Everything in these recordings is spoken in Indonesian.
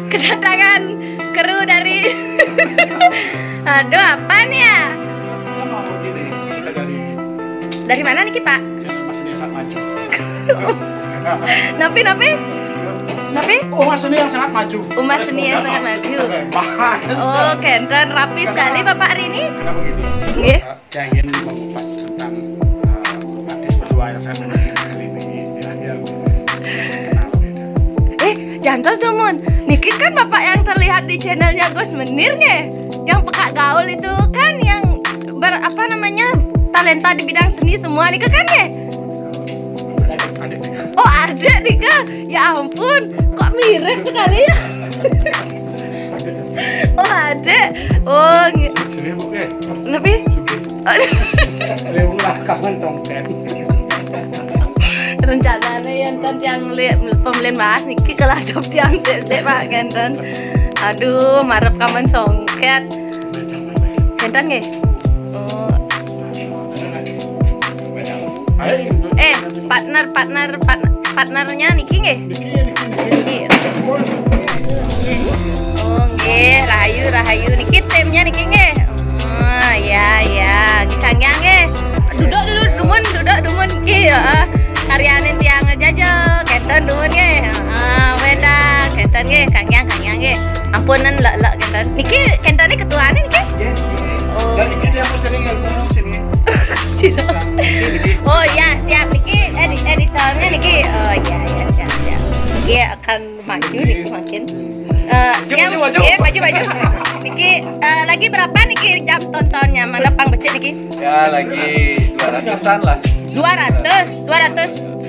kedatangan kru dari aduh apa nih ya? Dari mana nih Pak? Mas Nia sangat maju. Napi? Mas Nia yang sangat maju. Mas Nia yang sangat maju. Oh, kenten rapi sekali Bapak hari ini. Kenapa gitu? Nggih. Saya ingin mengupas tentang artis berdua yang saya mengenal kali ini. Jantos Domun, niki kan Bapak yang terlihat di channelnya Gus Menir nge, yang peka gaul itu kan yang talenta di bidang seni semua nih kan nge? Oh ada nih ya ampun, kok mirip sekali ya? Oh ada, oh nabi? Lewulah kawan congket. Rencananya yang pembelian bahas niki kelah dop tiang sik Pak Kenten. Aduh, marep kamen songket. Kenten nggih? Oh. Partnernya niki nggih? Niki. Oh nggih, Rahayu niki timnya niki nggih. Oh ya, Kang Yang nggih. Duduk dumun niki, karyanin tiang aja kenten dumun nggih. Wedang kenten nggih, Kang Yang nggih. Ampunan lek kenten. Niki kentane ketuane niki? Nggih. Oh. Dan niki dia mau sering ngomong sini. Oh ya, siap niki editornya niki. Oh ya, siap. Niki akan maju niki makin. Maju. Niki lagi berapa niki jam tontonnya? Mana pang becek niki? Ya lagi 200-an lah. 200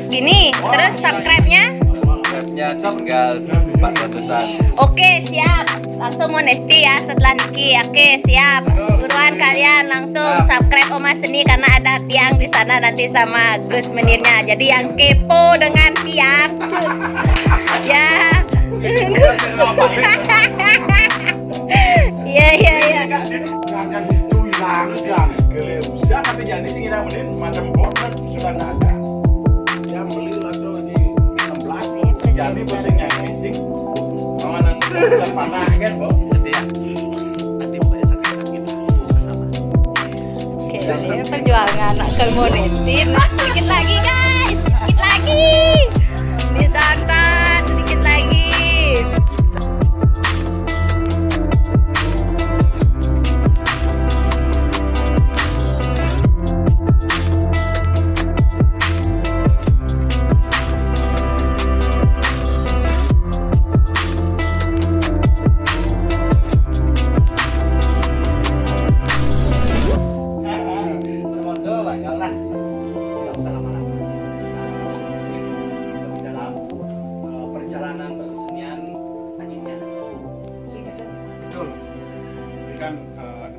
gini. Terus subscribe-nya? Subscribe-nya tinggal 400-an. Oke, siap. Langsung mau nesti ya setelah niki. Oke, siap. Buruan kalian langsung subscribe Oma Seni karena ada tiang di sana nanti sama Gus Menirnya. Jadi yang kepo dengan tiang, cus. Ya. Iya. Jangan itu hilang jangan usah tapi jadi sih kita beli macam border sudah nggak ada. Yang beli langsung di 16. Jadi pusingnya kencing. Mana nanti panah kan, Bu? Nanti pokoknya saksikan kita bersama. Oke, ini perjuangan anak kemonetin. Sedikit lagi guys, sedikit lagi. Ditonton sedikit lagi.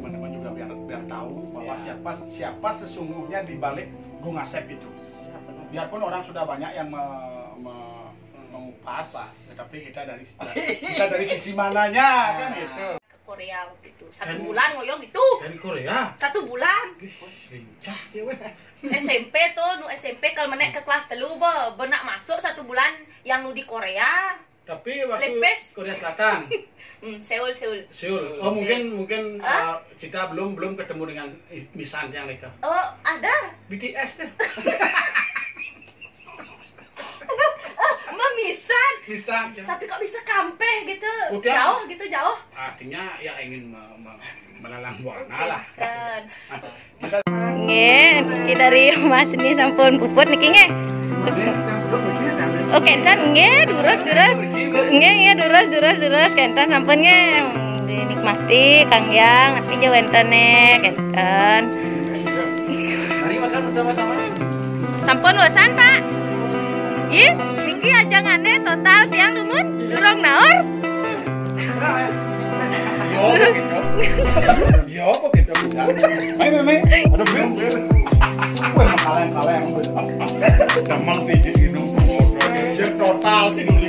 Teman-teman juga biar tahu bahwa siapa sesungguhnya di balik Gung Asep itu. Biarpun orang sudah banyak yang mengupas, tetapi kita dari sisi mananya kan gitu. Ke Korea waktu itu 1 bulan ngoyong gitu. Dari Korea 1 bulan. Lincah ya weh. SMP tuh, SMP kalau menek ke kelas 3 benak masuk 1 bulan yang di Korea. Tapi waktu Lepes. Korea Selatan. Seoul. Oh mungkin kita belum ketemu dengan Misan yang mereka. Oh ada. BTS deh. Mbak Misan. Ya. Tapi kok bisa kampeh gitu? Udah. Jauh. Artinya ya ingin melalang buana lah. Kan. Nggih, dari Mas ini sampun puput niki nggih. Oke, kenten nggih, durus. Nggih, durus kenten sampun nggih. Dinikmati Kang Yang, tapi jauh entene kenten. Mari makan bersama-sama. Sampun bosan, Pak? Ih, niki ajangane total tiang dumun, durung naor. Yo, begitu. Mai. Ada bir. Wah, kaleng. Demang biji minum. Total sih dulu.